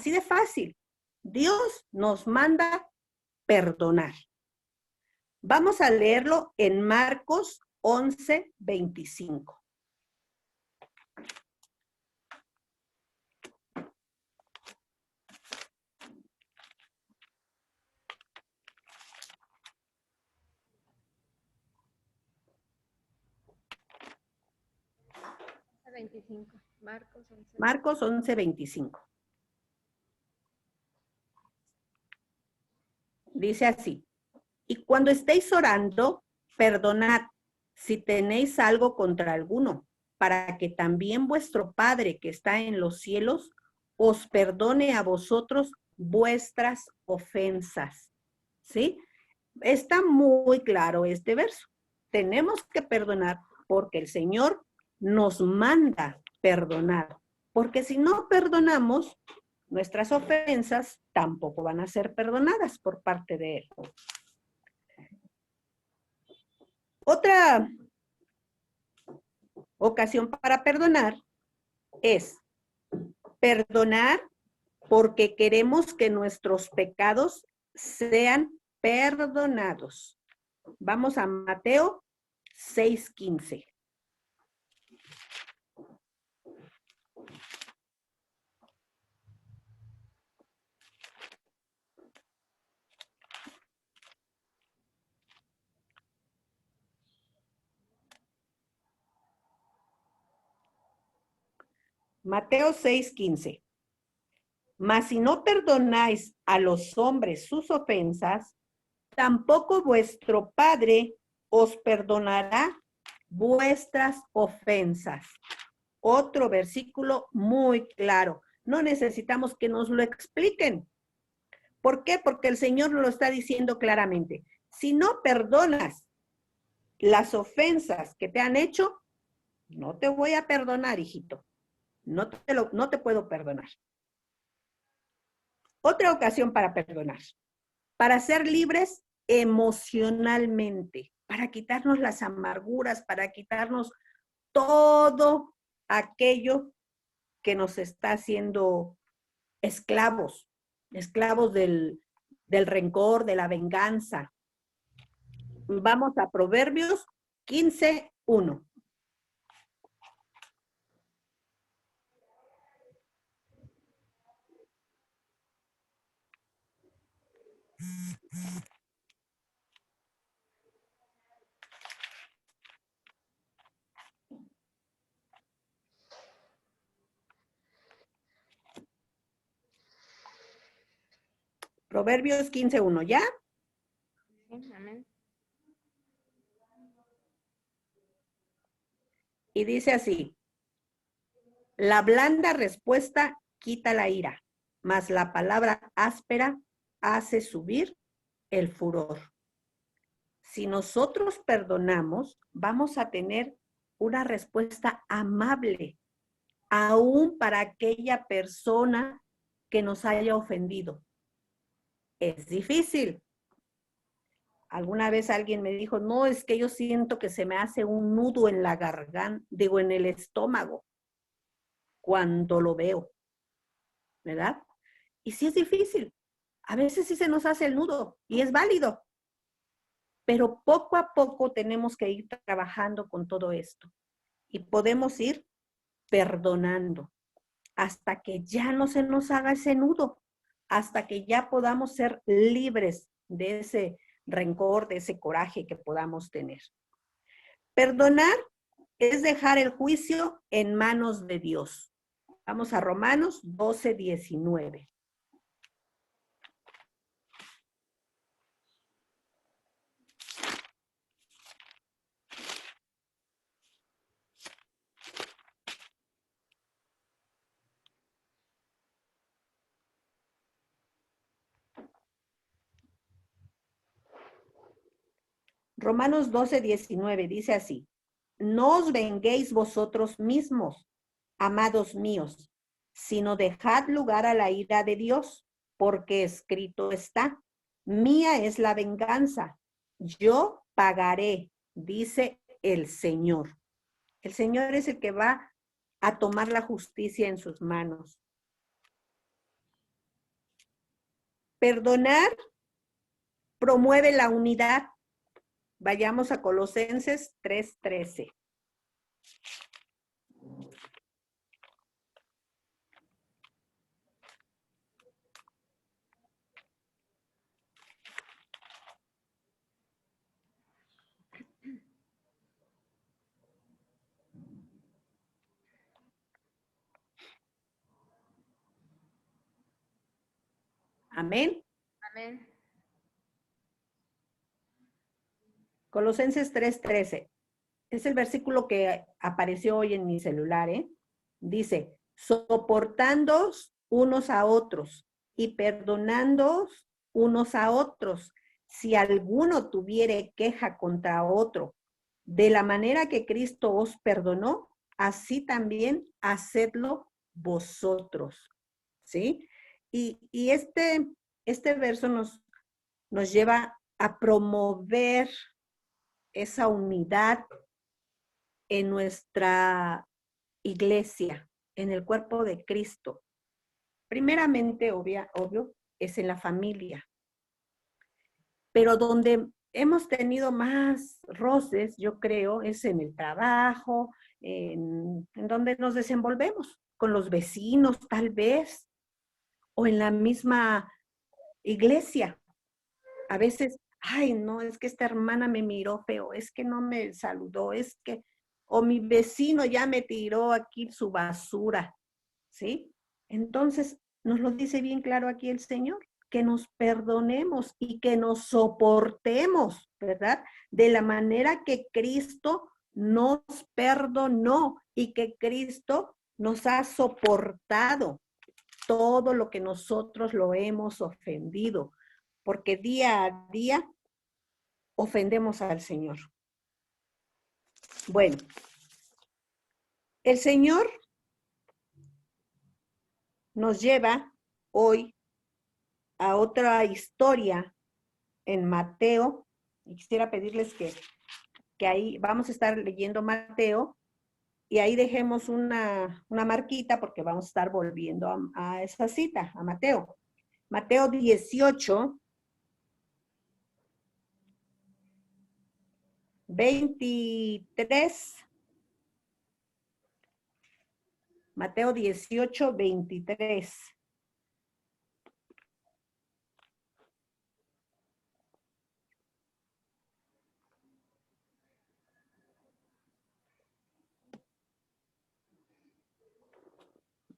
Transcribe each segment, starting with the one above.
Así de fácil. Dios nos manda perdonar. Vamos a leerlo en Marcos 11:25. Marcos 11:25. Dice así: y cuando estéis orando, perdonad si tenéis algo contra alguno, para que también vuestro Padre que está en los cielos os perdone a vosotros vuestras ofensas. ¿Sí? Está muy claro este verso. Tenemos que perdonar porque el Señor nos manda perdonar. Porque si no perdonamos, nuestras ofensas tampoco van a ser perdonadas por parte de Él. Otra ocasión para perdonar es perdonar porque queremos que nuestros pecados sean perdonados. Vamos a Mateo 6:15. Mateo 6:15. Mas si no perdonáis a los hombres sus ofensas, tampoco vuestro Padre os perdonará vuestras ofensas. Otro versículo muy claro. No necesitamos que nos lo expliquen. ¿Por qué? Porque el Señor lo está diciendo claramente. Si no perdonas las ofensas que te han hecho, no te voy a perdonar, hijito. No te puedo perdonar. Otra ocasión para perdonar. Para ser libres emocionalmente, para quitarnos las amarguras, para quitarnos todo aquello que nos está haciendo esclavos del rencor, de la venganza. Vamos a Proverbios 15:1. Proverbios 15:1, ¿ya? Sí, amén. Y dice así: la blanda respuesta quita la ira, mas la palabra áspera hace subir el furor. Si nosotros perdonamos, vamos a tener una respuesta amable, aún para aquella persona que nos haya ofendido. Es difícil. Alguna vez alguien me dijo, no, es que yo siento que se me hace un nudo en la garganta, digo, en el estómago, cuando lo veo, ¿verdad? Y sí es difícil. A veces sí se nos hace el nudo y es válido. Pero poco a poco tenemos que ir trabajando con todo esto. Y podemos ir perdonando hasta que ya no se nos haga ese nudo, hasta que ya podamos ser libres de ese rencor, de ese coraje que podamos tener. Perdonar es dejar el juicio en manos de Dios. Vamos a Romanos 12:19. Romanos 12:19 dice así: no os venguéis vosotros mismos, amados míos, sino dejad lugar a la ira de Dios, porque escrito está: mía es la venganza, yo pagaré, dice el Señor. El Señor es el que va a tomar la justicia en sus manos. Perdonar promueve la unidad. Vayamos a Colosenses 3:13. Amén. Amén. Colosenses 3:13. Es el versículo que apareció hoy en mi celular, ¿eh? Dice, soportándoos unos a otros y perdonándoos unos a otros, si alguno tuviere queja contra otro. De la manera que Cristo os perdonó, así también hacedlo vosotros. ¿Sí? Y este verso nos lleva a promover esa unidad en nuestra iglesia, en el cuerpo de Cristo. Primeramente, obvio, es en la familia. Pero donde hemos tenido más roces, yo creo, es en el trabajo, en donde nos desenvolvemos, con los vecinos tal vez, o en la misma iglesia. A veces, ay, no, es que esta hermana me miró feo, es que no me saludó, es que, o mi vecino ya me tiró aquí su basura, ¿sí? Entonces, nos lo dice bien claro aquí el Señor, que nos perdonemos y que nos soportemos, ¿verdad? De la manera que Cristo nos perdonó y que Cristo nos ha soportado todo lo que nosotros lo hemos ofendido, porque día a día ofendemos al Señor. Bueno, el Señor nos lleva hoy a otra historia en Mateo, y quisiera pedirles que ahí vamos a estar leyendo Mateo, y ahí dejemos una marquita porque vamos a estar volviendo a esa cita, a Mateo. Mateo 18, 23. Mateo 18, 23.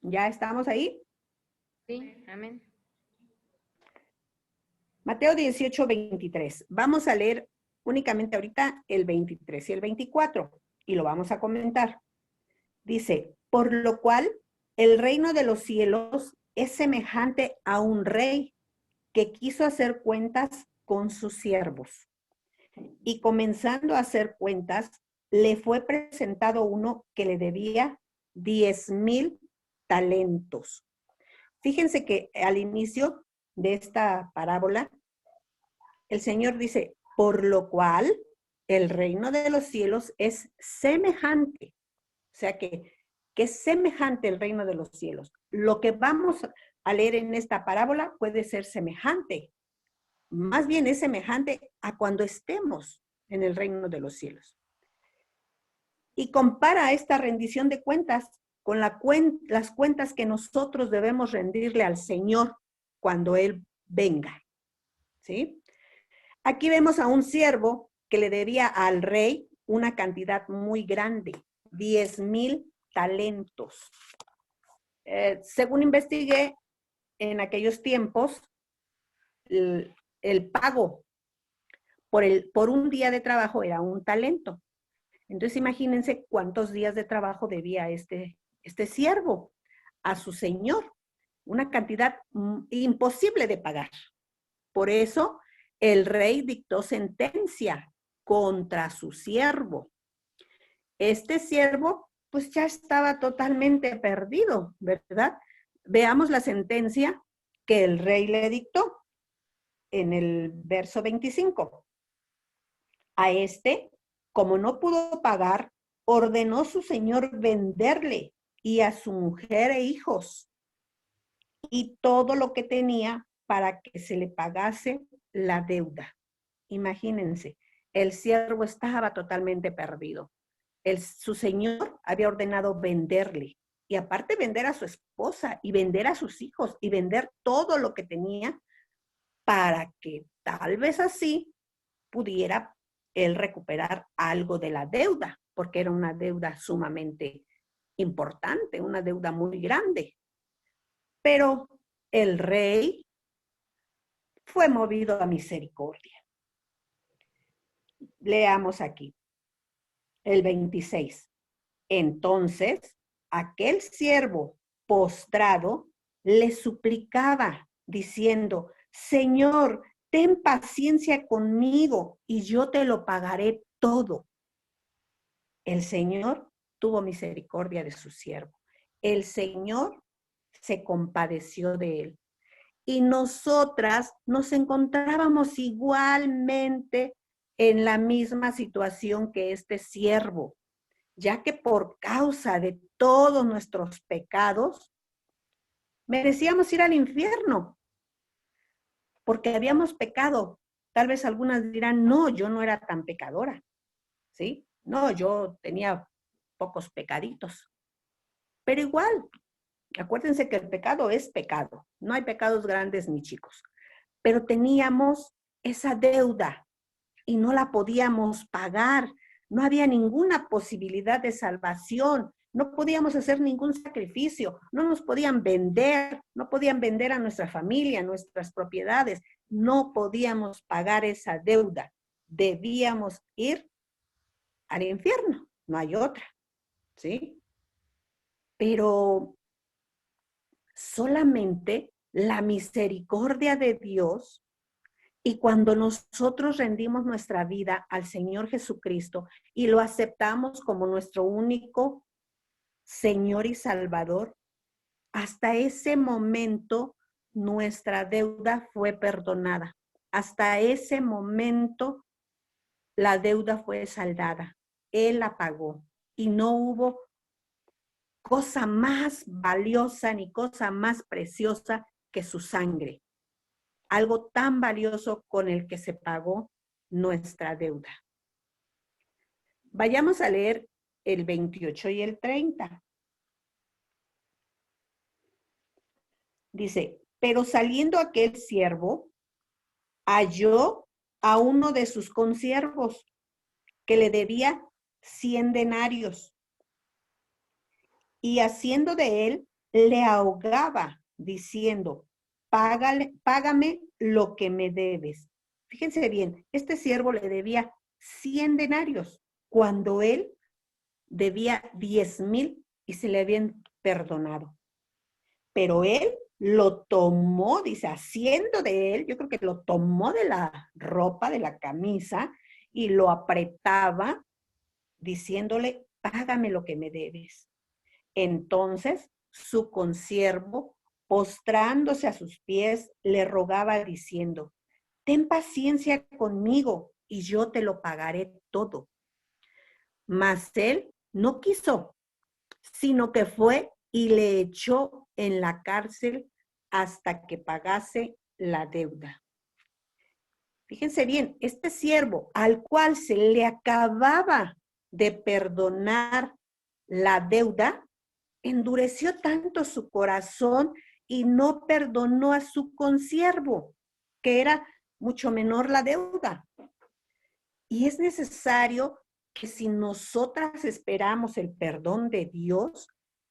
¿Ya estamos ahí? Sí, amén. Mateo 18, 23. Vamos a leer únicamente ahorita el 23 y el 24 y lo vamos a comentar. Dice, por lo cual el reino de los cielos es semejante a un rey que quiso hacer cuentas con sus siervos. Y comenzando a hacer cuentas, le fue presentado uno que le debía 10,000 talentos. Fíjense que al inicio de esta parábola, el Señor dice, por lo cual el reino de los cielos es semejante. O sea que es semejante el reino de los cielos. Lo que vamos a leer en esta parábola puede ser semejante. Más bien es semejante a cuando estemos en el reino de los cielos. Y compara esta rendición de cuentas con las cuentas que nosotros debemos rendirle al Señor cuando Él venga. ¿Sí? Aquí vemos a un siervo que le debía al rey una cantidad muy grande, 10,000 talentos. Según investigué, en aquellos tiempos, el pago por un día de trabajo era un talento. Entonces imagínense cuántos días de trabajo debía este siervo a su señor. Una cantidad imposible de pagar. Por eso el rey dictó sentencia contra su siervo. Este siervo pues ya estaba totalmente perdido, ¿verdad? Veamos la sentencia que el rey le dictó en el verso 25. A este, como no pudo pagar, ordenó su señor venderle y a su mujer e hijos y todo lo que tenía para que se le pagase la deuda. Imagínense, el siervo estaba totalmente perdido. Su señor había ordenado venderle, y aparte vender a su esposa y vender a sus hijos y vender todo lo que tenía para que tal vez así pudiera él recuperar algo de la deuda, porque era una deuda sumamente importante, una deuda muy grande. Pero el rey fue movido a misericordia. Leamos aquí, el 26. Entonces, aquel siervo postrado le suplicaba, diciendo, Señor, ten paciencia conmigo y yo te lo pagaré todo. El Señor tuvo misericordia de su siervo. El Señor se compadeció de él. Y nosotras nos encontrábamos igualmente en la misma situación que este siervo, ya que por causa de todos nuestros pecados, merecíamos ir al infierno, porque habíamos pecado. Tal vez algunas dirán, no, yo no era tan pecadora, ¿sí? No, yo tenía pocos pecaditos. Pero igual, acuérdense que el pecado es pecado. No hay pecados grandes ni chicos. Pero teníamos esa deuda y no la podíamos pagar. No había ninguna posibilidad de salvación. No podíamos hacer ningún sacrificio. No nos podían vender. No podían vender a nuestra familia, nuestras propiedades. No podíamos pagar esa deuda. Debíamos ir al infierno. No hay otra, ¿sí? Pero solamente la misericordia de Dios, y cuando nosotros rendimos nuestra vida al Señor Jesucristo y lo aceptamos como nuestro único Señor y Salvador, hasta ese momento nuestra deuda fue perdonada. Hasta ese momento la deuda fue saldada. Él la pagó y no hubo cosa más valiosa ni cosa más preciosa que su sangre. Algo tan valioso con el que se pagó nuestra deuda. Vayamos a leer el 28 y el 30. Dice, pero saliendo aquel siervo, halló a uno de sus consiervos que le debía 100 denarios. Y haciendo de él, le ahogaba, diciendo, págame lo que me debes. Fíjense bien, este siervo le debía 100 denarios, cuando él debía 10,000 y se le habían perdonado. Pero él lo tomó, dice, haciendo de él, yo creo que lo tomó de la ropa, de la camisa, y lo apretaba, diciéndole, págame lo que me debes. Entonces su consiervo, postrándose a sus pies, le rogaba diciendo, ten paciencia conmigo y yo te lo pagaré todo. Mas él no quiso, sino que fue y le echó en la cárcel hasta que pagase la deuda. Fíjense bien, este siervo al cual se le acababa de perdonar la deuda, endureció tanto su corazón y no perdonó a su consiervo, que era mucho menor la deuda. Y es necesario que si nosotras esperamos el perdón de Dios,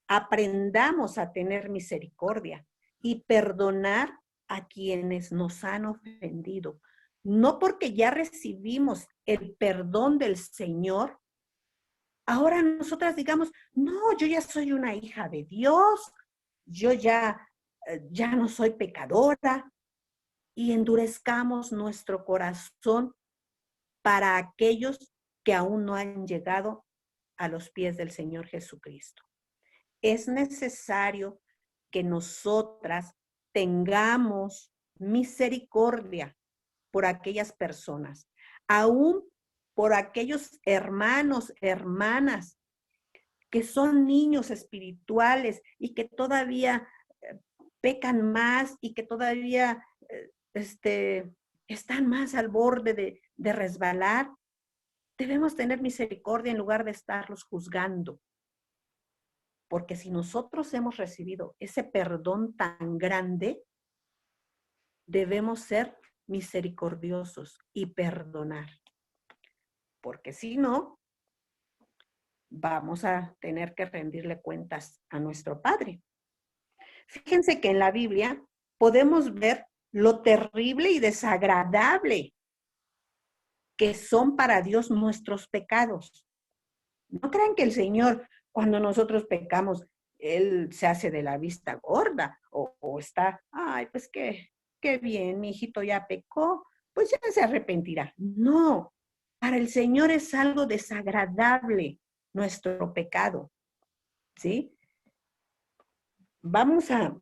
aprendamos a tener misericordia y perdonar a quienes nos han ofendido. No porque ya recibimos el perdón del Señor, ahora nosotras digamos, no, yo ya soy una hija de Dios, yo ya no soy pecadora, y endurezcamos nuestro corazón para aquellos que aún no han llegado a los pies del Señor Jesucristo. Es necesario que nosotras tengamos misericordia por aquellas personas, aún por aquellos hermanos, hermanas, que son niños espirituales y que todavía pecan más y que todavía están más al borde de resbalar, debemos tener misericordia en lugar de estarlos juzgando. Porque si nosotros hemos recibido ese perdón tan grande, debemos ser misericordiosos y perdonar. Porque si no, vamos a tener que rendirle cuentas a nuestro Padre. Fíjense que en la Biblia podemos ver lo terrible y desagradable que son para Dios nuestros pecados. No crean que el Señor, cuando nosotros pecamos, Él se hace de la vista gorda o está, ay, pues qué bien, mi hijito ya pecó, pues ya se arrepentirá. No, para el Señor es algo desagradable nuestro pecado, ¿sí? Vamos a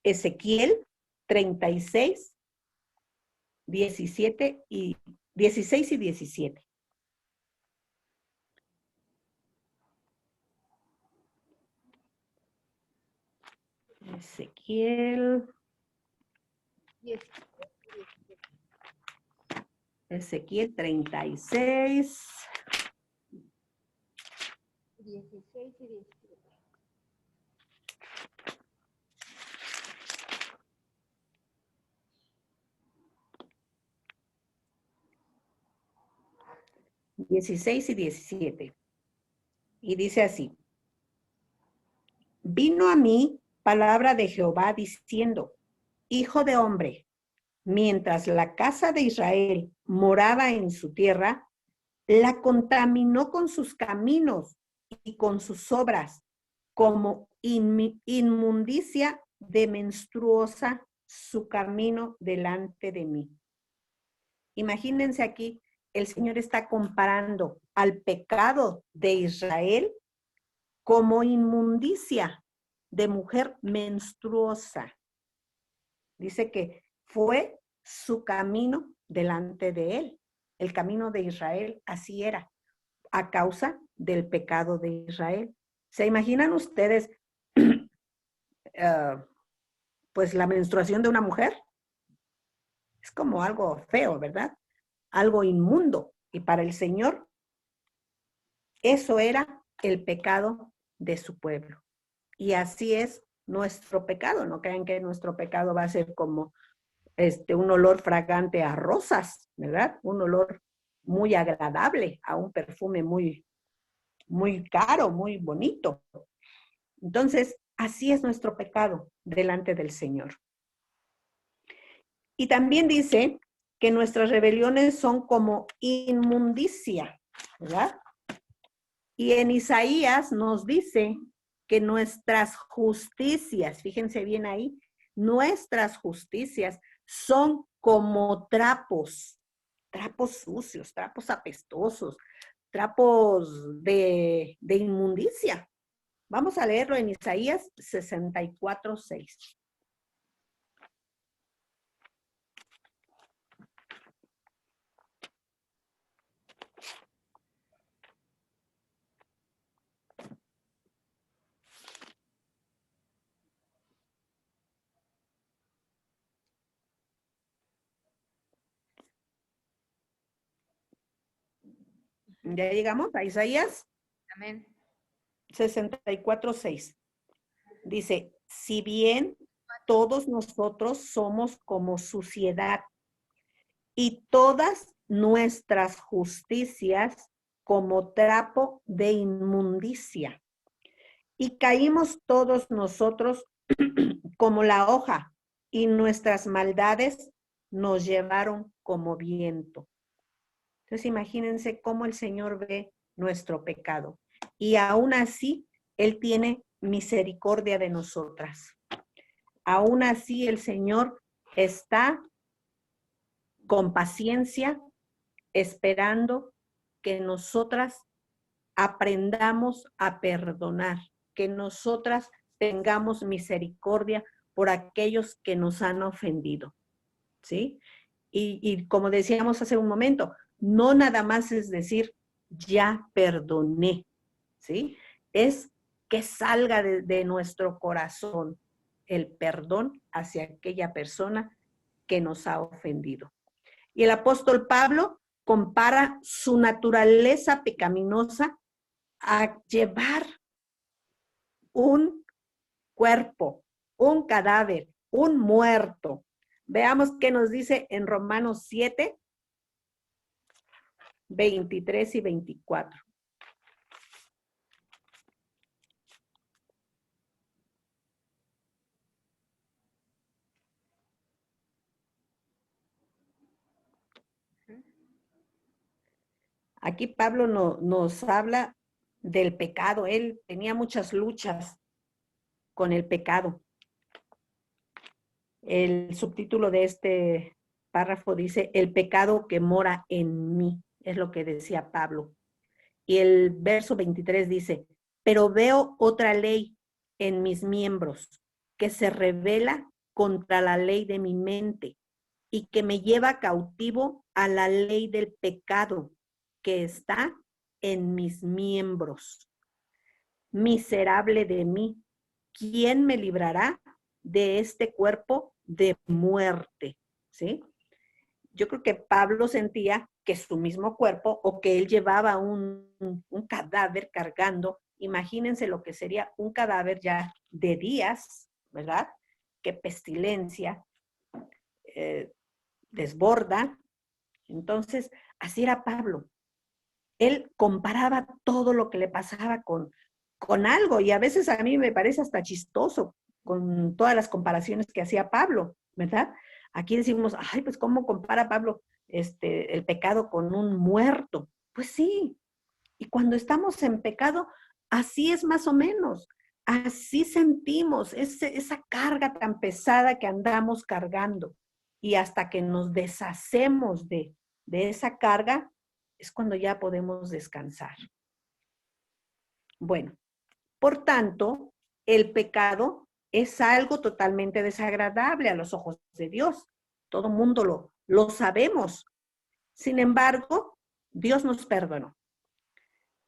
Ezequiel 36, 17 y 16 y 17. Ezequiel 36. 16 y 17. Dieciséis y 17. Y dice así: vino a mí palabra de Jehová diciendo: hijo de hombre, mientras la casa de Israel moraba en su tierra, la contaminó con sus caminos y con sus obras, como inmundicia de menstruosa su camino delante de mí. Imagínense aquí, el Señor está comparando al pecado de Israel como inmundicia de mujer menstruosa. Dice que fue su camino delante de él. El camino de Israel así era, a causa del pecado de Israel. ¿Se imaginan ustedes pues la menstruación de una mujer? Es como algo feo, ¿verdad? Algo inmundo. Y para el Señor, eso era el pecado de su pueblo. Y así es nuestro pecado. No crean que nuestro pecado va a ser como un olor fragante a rosas, ¿verdad? Un olor muy agradable, a un perfume muy, muy caro, muy bonito. Entonces, así es nuestro pecado delante del Señor. Y también dice que nuestras rebeliones son como inmundicia, ¿verdad? Y en Isaías nos dice que nuestras justicias, fíjense bien ahí, nuestras justicias son como trapos, trapos sucios, trapos apestosos, trapos de inmundicia. Vamos a leerlo en Isaías 64:6. ¿Ya llegamos a Isaías? Amén. 64:6. Dice, si bien todos nosotros somos como suciedad y todas nuestras justicias como trapo de inmundicia. Y caímos todos nosotros como la hoja, y nuestras maldades nos llevaron como viento. Entonces imagínense cómo el Señor ve nuestro pecado. Y aún así, Él tiene misericordia de nosotras. Aún así, el Señor está con paciencia esperando que nosotras aprendamos a perdonar, que nosotras tengamos misericordia por aquellos que nos han ofendido, ¿sí? Y como decíamos hace un momento, no nada más es decir, ya perdoné, ¿sí? Es que salga de nuestro corazón el perdón hacia aquella persona que nos ha ofendido. Y el apóstol Pablo compara su naturaleza pecaminosa a llevar un cuerpo, un cadáver, un muerto. Veamos qué nos dice en Romanos 7, 23 y 24. Aquí Pablo nos habla del pecado. Él tenía muchas luchas con el pecado. El subtítulo de este párrafo dice, el pecado que mora en mí, es lo que decía Pablo. Y el verso 23 dice, pero veo otra ley en mis miembros que se revela contra la ley de mi mente y que me lleva cautivo a la ley del pecado que está en mis miembros. Miserable de mí, ¿quién me librará de este cuerpo de muerte? ¿Sí? Yo creo que Pablo sentía que su mismo cuerpo o que él llevaba un cadáver cargando. Imagínense lo que sería un cadáver ya de días, ¿verdad? Qué pestilencia desborda. Entonces, así era Pablo. Él comparaba todo lo que le pasaba con algo y a veces a mí me parece hasta chistoso con todas las comparaciones que hacía Pablo, ¿verdad? Aquí decimos, ay, pues ¿cómo compara Pablo el pecado con un muerto? Pues sí, y cuando estamos en pecado, así es más o menos, así sentimos esa carga tan pesada que andamos cargando y hasta que nos deshacemos de esa carga, es cuando ya podemos descansar. Bueno, por tanto, el pecado es algo totalmente desagradable a los ojos de Dios. Todo mundo lo sabemos. Sin embargo, Dios nos perdonó.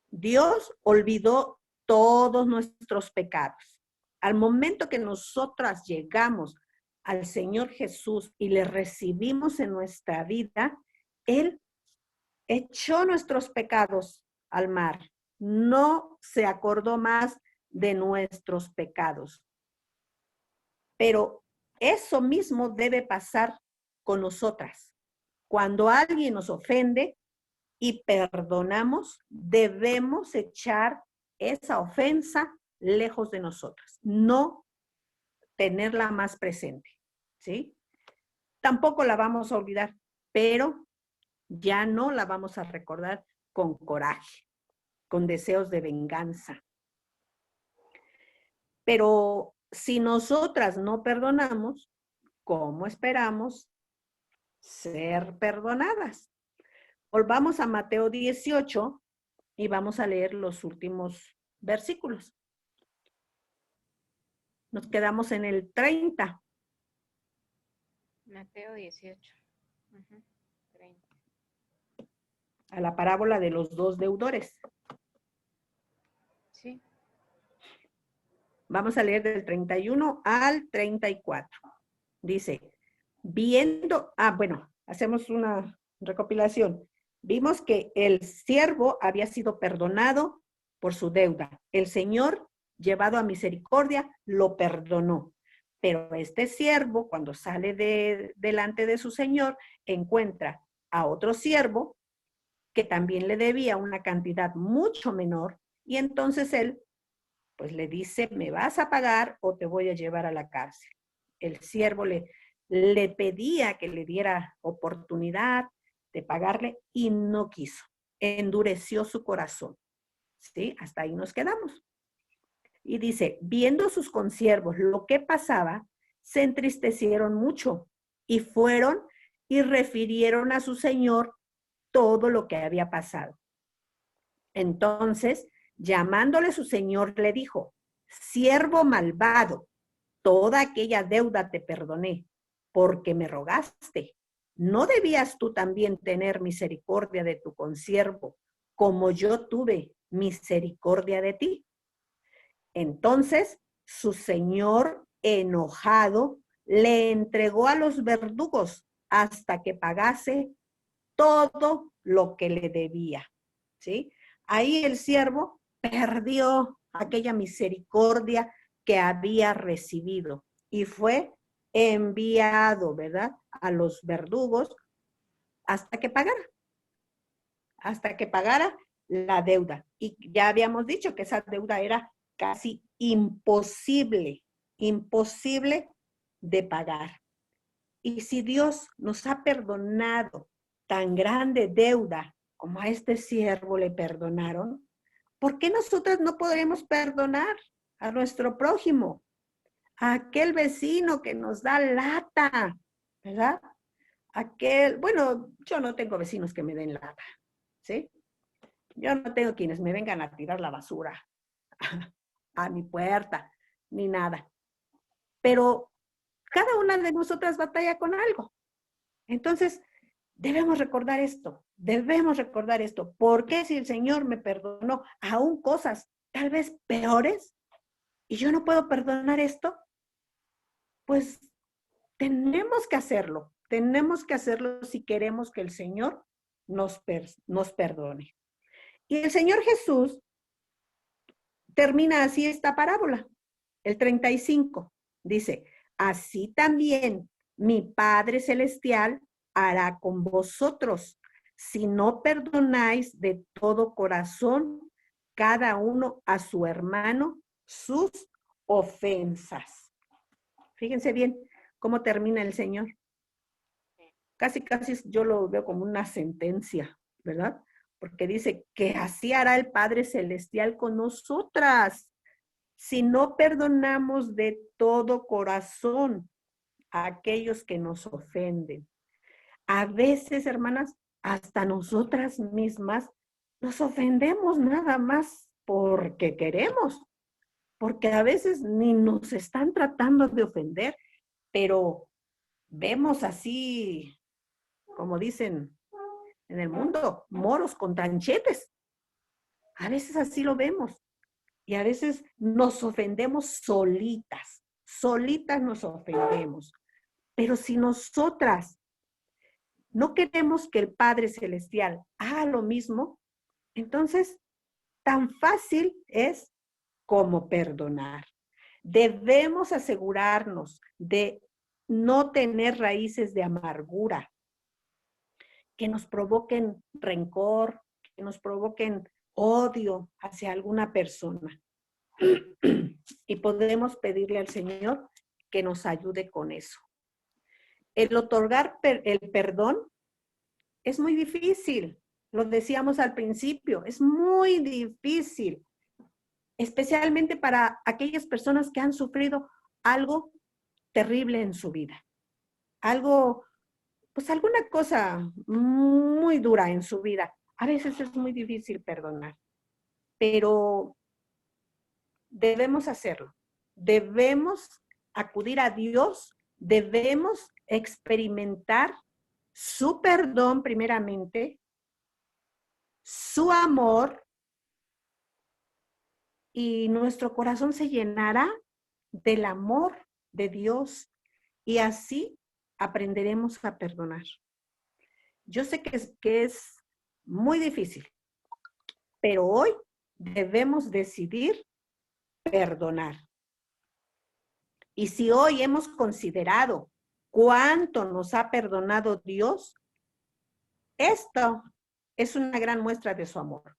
Dios olvidó todos nuestros pecados. Al momento que nosotras llegamos al Señor Jesús y le recibimos en nuestra vida, Él echó nuestros pecados al mar. No se acordó más de nuestros pecados. Pero eso mismo debe pasar con nosotras. Cuando alguien nos ofende y perdonamos, debemos echar esa ofensa lejos de nosotras, no tenerla más presente, ¿sí? Tampoco la vamos a olvidar, pero ya no la vamos a recordar con coraje, con deseos de venganza. Pero si nosotras no perdonamos, ¿cómo esperamos ser perdonadas? Volvamos a Mateo 18 y vamos a leer los últimos versículos. Nos quedamos en el 30. Mateo 18. 30. A la parábola de los dos deudores. Sí. Vamos a leer del 31 al 34. Dice, hacemos una recopilación. Vimos que el siervo había sido perdonado por su deuda. El Señor, llevado a misericordia, lo perdonó. Pero este siervo, cuando sale delante de su Señor, encuentra a otro siervo que también le debía una cantidad mucho menor, y entonces él pues le dice, me vas a pagar o te voy a llevar a la cárcel. El siervo le pedía que le diera oportunidad de pagarle y no quiso. Endureció su corazón. ¿Sí? Hasta ahí nos quedamos. Y dice, viendo sus consiervos lo que pasaba, se entristecieron mucho y fueron y refirieron a su señor todo lo que había pasado. Entonces, llamándole su señor, le dijo, siervo malvado, toda aquella deuda te perdoné, porque me rogaste. ¿No debías tú también tener misericordia de tu consiervo, como yo tuve misericordia de ti? Entonces, su señor, enojado, le entregó a los verdugos hasta que pagase todo lo que le debía, ¿sí? Ahí el siervo perdió aquella misericordia que había recibido y fue enviado, ¿verdad?, a los verdugos hasta que pagara la deuda. Y ya habíamos dicho que esa deuda era casi imposible de pagar. Y si Dios nos ha perdonado tan grande deuda como a este siervo le perdonaron, ¿por qué nosotros no podremos perdonar a nuestro prójimo? A aquel vecino que nos da lata, ¿verdad? Bueno, yo no tengo vecinos que me den lata, ¿sí? Yo no tengo quienes me vengan a tirar la basura a mi puerta, ni nada. Pero cada una de nosotras batalla con algo. Entonces, debemos recordar esto. ¿Por qué si el Señor me perdonó aún cosas tal vez peores y yo no puedo perdonar esto? Pues tenemos que hacerlo si queremos que el Señor nos perdone. Y el Señor Jesús termina así esta parábola, el 35. Dice, así también mi Padre Celestial hará con vosotros, si no perdonáis de todo corazón cada uno a su hermano sus ofensas. Fíjense bien cómo termina el Señor. Casi yo lo veo como una sentencia, ¿verdad? Porque dice que así hará el Padre Celestial con nosotras, si no perdonamos de todo corazón a aquellos que nos ofenden. A veces, hermanas, hasta nosotras mismas nos ofendemos nada más porque queremos, porque a veces ni nos están tratando de ofender, pero vemos así, como dicen en el mundo, moros con tranchetes. A veces así lo vemos. Y a veces nos ofendemos solitas nos ofendemos. Pero si nosotras no queremos que el Padre Celestial haga lo mismo, entonces tan fácil es como perdonar. Debemos asegurarnos de no tener raíces de amargura que nos provoquen rencor, que nos provoquen odio hacia alguna persona. Y podemos pedirle al Señor que nos ayude con eso. El otorgar el perdón es muy difícil, lo decíamos al principio, es muy difícil, especialmente para aquellas personas que han sufrido algo terrible en su vida, alguna cosa muy dura en su vida. A veces es muy difícil perdonar, pero debemos hacerlo. Debemos acudir a Dios, debemos experimentar su perdón primeramente, su amor, y nuestro corazón se llenará del amor de Dios y así aprenderemos a perdonar. Yo sé que es muy difícil, pero hoy debemos decidir perdonar. Y si hoy hemos considerado cuánto nos ha perdonado Dios, esto es una gran muestra de su amor.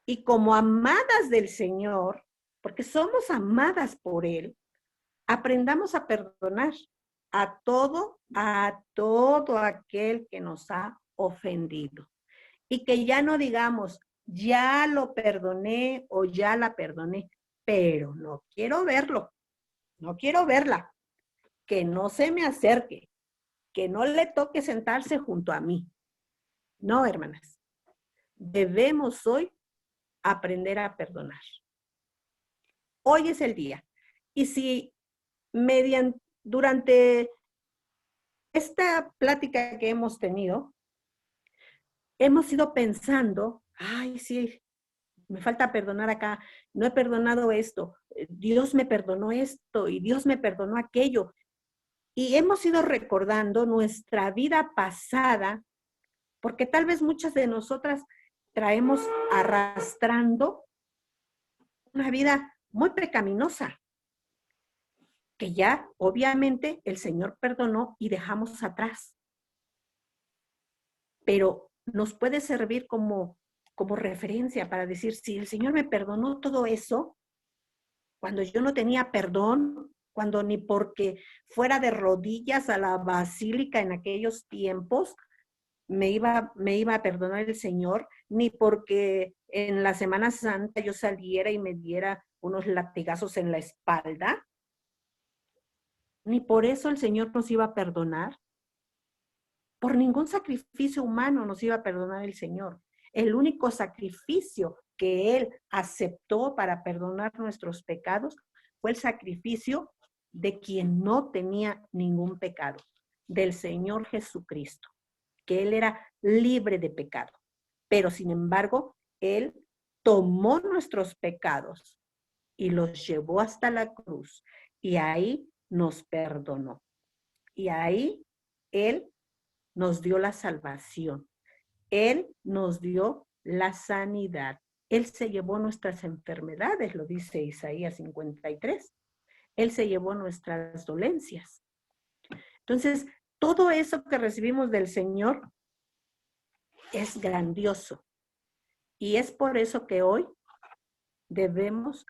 Y como amadas del Señor, porque somos amadas por Él, aprendamos a perdonar a todo aquel que nos ha ofendido. Y que ya no digamos, ya lo perdoné o ya la perdoné, pero no quiero verlo, no quiero verla, que no se me acerque, que no le toque sentarse junto a mí. No, hermanas, debemos hoy aprender a perdonar. Hoy es el día. Y si durante esta plática que hemos tenido, hemos ido pensando, ay, sí, me falta perdonar acá, no he perdonado esto, Dios me perdonó esto y Dios me perdonó aquello, Y hemos ido recordando nuestra vida pasada, porque tal vez muchas de nosotras traemos arrastrando una vida muy pecaminosa, que ya obviamente el Señor perdonó y dejamos atrás. Pero nos puede servir como referencia para decir, si el Señor me perdonó todo eso, cuando yo no tenía perdón, cuando ni porque fuera de rodillas a la basílica en aquellos tiempos me iba a perdonar el Señor, ni porque en la Semana Santa yo saliera y me diera unos latigazos en la espalda, ni por eso el Señor nos iba a perdonar. Por ningún sacrificio humano nos iba a perdonar el Señor. El único sacrificio que Él aceptó para perdonar nuestros pecados fue el sacrificio de quien no tenía ningún pecado, del Señor Jesucristo, que Él era libre de pecado. Pero sin embargo, Él tomó nuestros pecados y los llevó hasta la cruz y ahí nos perdonó. Y ahí Él nos dio la salvación. Él nos dio la sanidad. Él se llevó nuestras enfermedades, lo dice Isaías 53. Él se llevó nuestras dolencias. Entonces, todo eso que recibimos del Señor es grandioso. Y es por eso que hoy debemos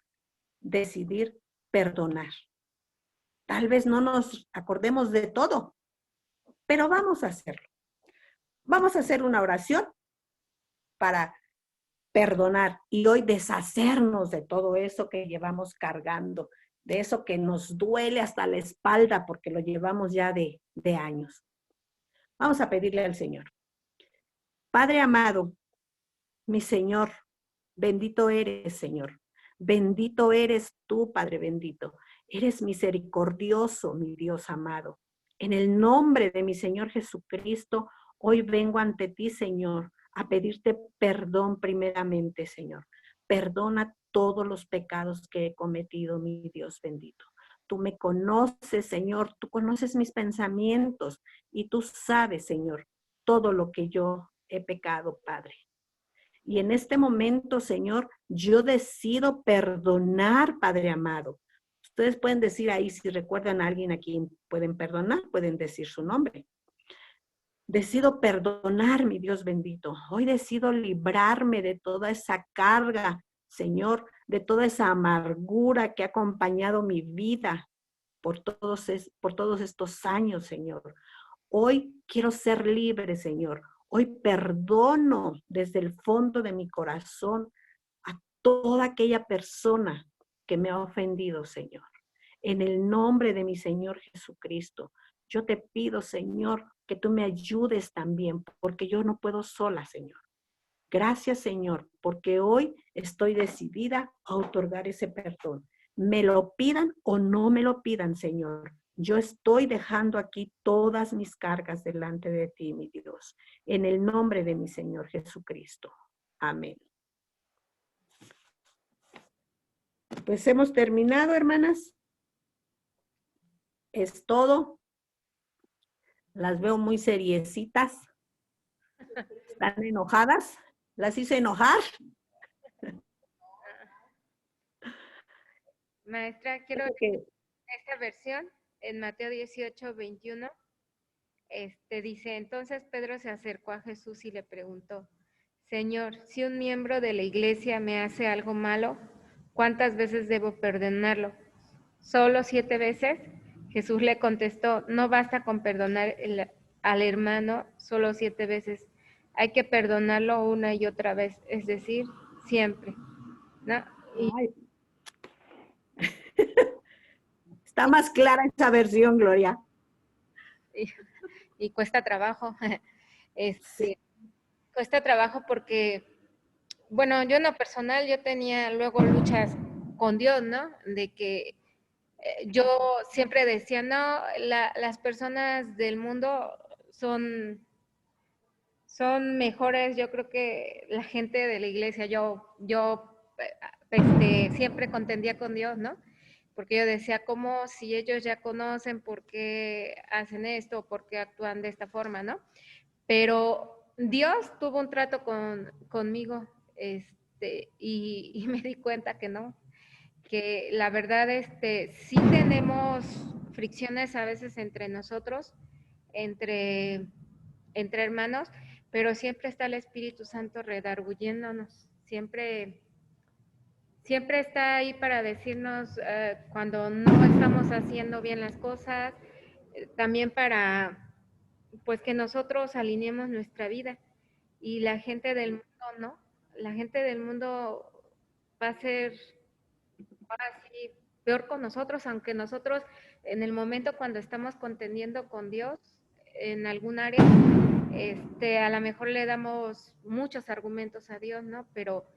decidir perdonar. Tal vez no nos acordemos de todo, pero vamos a hacerlo. Vamos a hacer una oración para perdonar y hoy deshacernos de todo eso que llevamos cargando, de eso que nos duele hasta la espalda porque lo llevamos ya de años. Vamos a pedirle al Señor. Padre amado, mi Señor, bendito eres, Señor. Bendito eres tú, Padre bendito. Eres misericordioso, mi Dios amado. En el nombre de mi Señor Jesucristo, hoy vengo ante ti, Señor, a pedirte perdón primeramente, Señor. Perdona todos los pecados que he cometido, mi Dios bendito. Tú me conoces, Señor, tú conoces mis pensamientos y tú sabes, Señor, todo lo que yo he pecado, Padre. Y en este momento, Señor, yo decido perdonar, Padre amado. Ustedes pueden decir ahí, si recuerdan a alguien a quien pueden perdonar, pueden decir su nombre. Decido perdonar, mi Dios bendito. Hoy decido librarme de toda esa carga, Señor, de toda esa amargura que ha acompañado mi vida por todos estos años, Señor. Hoy quiero ser libre, Señor. Hoy perdono desde el fondo de mi corazón a toda aquella persona que me ha ofendido, Señor. En el nombre de mi Señor Jesucristo, yo te pido, Señor, que tú me ayudes también, porque yo no puedo sola, Señor. Gracias, Señor, porque hoy estoy decidida a otorgar ese perdón. Me lo pidan o no me lo pidan, Señor. Yo estoy dejando aquí todas mis cargas delante de ti, mi Dios, en el nombre de mi Señor Jesucristo. Amén. Pues hemos terminado, hermanas. Es todo. Las veo muy seriecitas. ¿Están enojadas? ¿Las hice enojar? Maestra, quiero que esta versión en Mateo 18, 21. Dice, entonces Pedro se acercó a Jesús y le preguntó, Señor, si un miembro de la iglesia me hace algo malo, ¿cuántas veces debo perdonarlo? ¿Solo 7 veces? Jesús le contestó, no basta con perdonar al hermano solo 7 veces, hay que perdonarlo una y otra vez, es decir, siempre, ¿no? Está más clara esa versión, Gloria. Y cuesta trabajo, Sí. cuesta trabajo porque, bueno, yo en lo personal, yo tenía luego luchas con Dios, ¿no? De que yo siempre decía, no, las personas del mundo son mejores, yo creo que la gente de la iglesia, yo siempre contendía con Dios, ¿no? porque yo decía, ¿cómo si ellos ya conocen por qué hacen esto, por qué actúan de esta forma, ¿no? Pero Dios tuvo un trato conmigo, y me di cuenta que no, que la verdad, sí tenemos fricciones a veces entre nosotros, entre, entre hermanos, pero siempre está el Espíritu Santo redarguyéndonos, siempre está ahí para decirnos cuando no estamos haciendo bien las cosas, también para pues que nosotros alineemos nuestra vida y la gente del mundo no, la gente del mundo va a ser ahora sí peor con nosotros, aunque nosotros en el momento cuando estamos contendiendo con Dios en algún área, a lo mejor le damos muchos argumentos a Dios, ¿no? Pero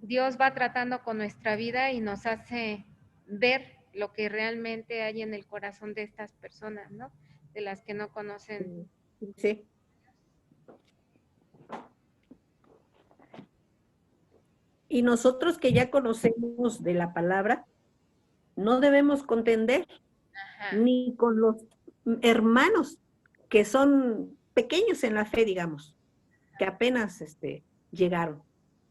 Dios va tratando con nuestra vida y nos hace ver lo que realmente hay en el corazón de estas personas, ¿no? De las que no conocen. Sí. Y nosotros que ya conocemos de la palabra, no debemos contender ni con los hermanos que son pequeños en la fe, digamos, que apenas llegaron.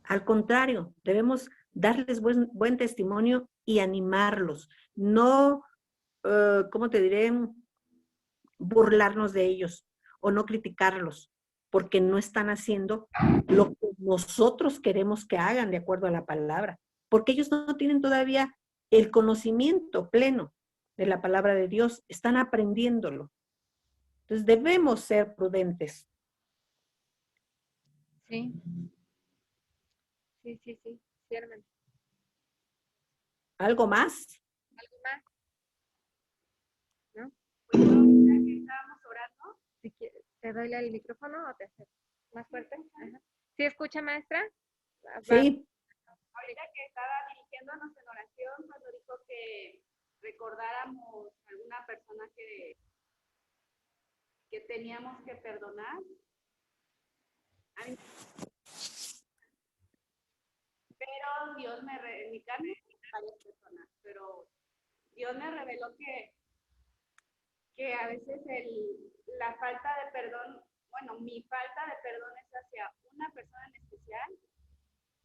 Al contrario, debemos darles buen testimonio y animarlos. No, ¿cómo te diré? Burlarnos de ellos o no criticarlos, porque no están haciendo lo que nosotros queremos que hagan de acuerdo a la palabra, porque ellos no tienen todavía el conocimiento pleno de la palabra de Dios, están aprendiéndolo. Entonces debemos ser prudentes. Sí, sí, hermano. ¿Algo más? ¿Algo más? ¿No? Pues no, ya que estábamos orando. Si quieres, ¿te doy el micrófono o te acerco más fuerte? Ajá. ¿Sí escucha, maestra? Sí. Ahorita que estaba dirigiéndonos en oración, cuando dijo que recordáramos a alguna persona que teníamos que perdonar. Pero Dios en mi carne, varias personas, pero Dios me reveló que a veces la falta de perdón, bueno, mi falta de perdón es hacia una persona en especial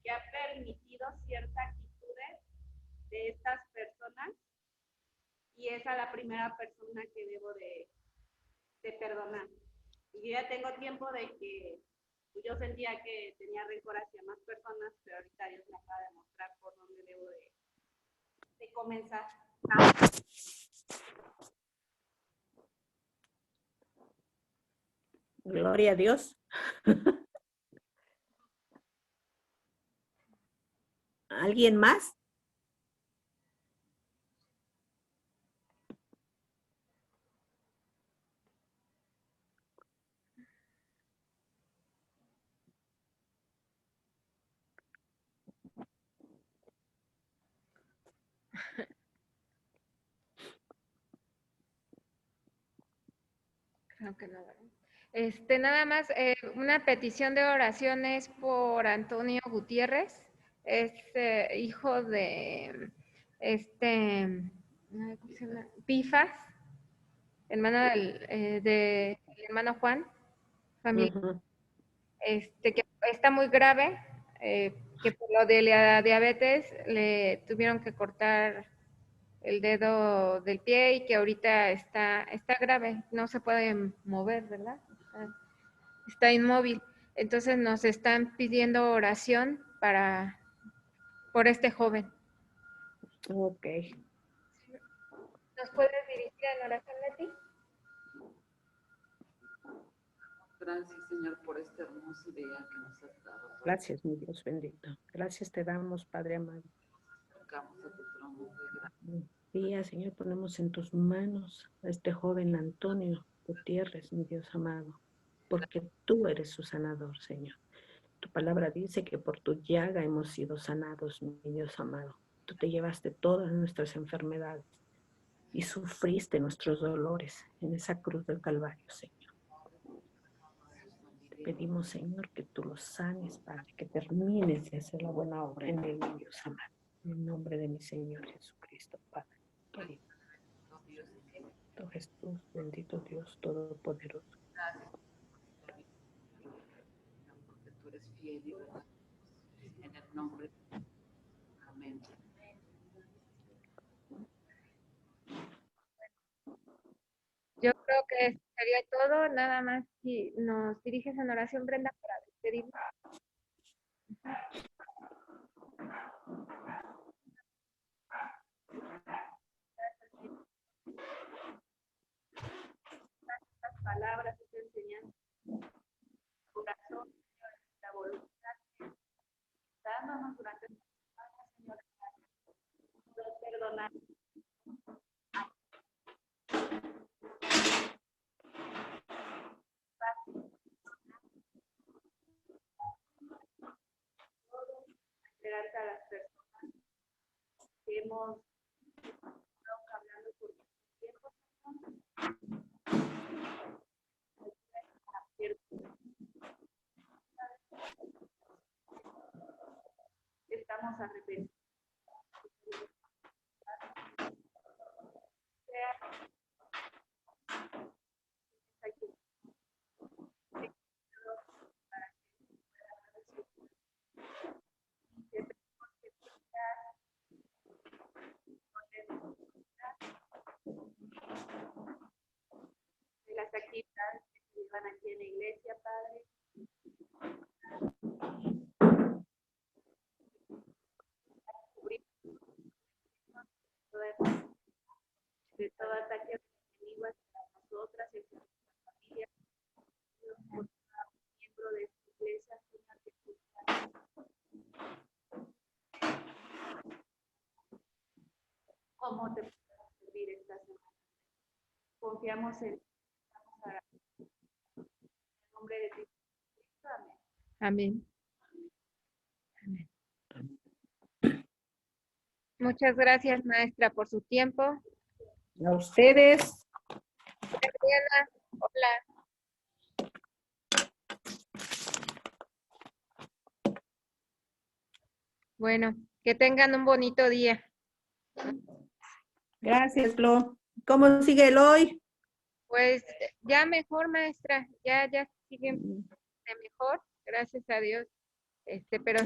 que ha permitido ciertas actitudes de estas personas y es a la primera persona que debo de perdonar. Y yo ya tengo tiempo de que yo sentía que tenía rencor hacia más personas, pero ahorita Dios me acaba de mostrar por dónde debo de comenzar. Gloria a Dios. ¿Alguien más? Creo que no, ¿verdad? Nada más, una petición de oraciones por Antonio Gutiérrez, es hijo de, ¿cómo se llama? Pifas, hermano del hermano Juan, familia, que está muy grave, que por lo de la diabetes le tuvieron que cortar el dedo del pie y que ahorita está grave, no se puede mover, ¿verdad? Está inmóvil. Entonces nos están pidiendo oración por este joven. Ok. ¿Nos puedes dirigir en oración, Leti? Gracias, Señor, por este hermoso día que nos has dado. Gracias, mi Dios bendito. Gracias te damos, Padre amado. Acercamos a tu trono de gracia. Día, Señor, ponemos en tus manos a este joven Antonio Gutiérrez, mi Dios amado, porque tú eres su sanador, Señor. Tu palabra dice que por tu llaga hemos sido sanados, mi Dios amado. Tú te llevaste todas nuestras enfermedades y sufriste nuestros dolores en esa cruz del Calvario, Señor. Te pedimos, Señor, que tú los sanes, Padre, que termines de hacer la buena obra en él, mi Dios amado. En el nombre de mi Señor Jesucristo, Padre. Bendito Jesús, bendito Dios Todopoderoso. Porque tú eres fiel y verdad. En el nombre. Amén. Yo creo que sería todo. Nada más si nos diriges en oración, Brenda, para despedirnos. Las palabras, esta enseñanza, corazón, la voluntad, dándonos durante esta semana, Señor, poder perdonar. Esperanza a las personas que hemos estado hablando por mucho tiempo, estamos arrepentidos. De las actividades que se llevan aquí en la iglesia, Padre. De todo ataque enemigo hacia nosotras y hacia nuestra familia, por cada miembro de esta iglesia, Señor, que tú sabes. ¿Cómo te podemos servir esta semana? Confiamos en ti, estamos orando. En el nombre de Cristo. Amén. Amén. Amén. Muchas gracias, maestra, por su tiempo. A ustedes. Adriana, hola. Bueno, que tengan un bonito día. Gracias, Flo. ¿Cómo sigue el hoy? Pues ya mejor, maestra, ya sigue de mejor, gracias a Dios. Pero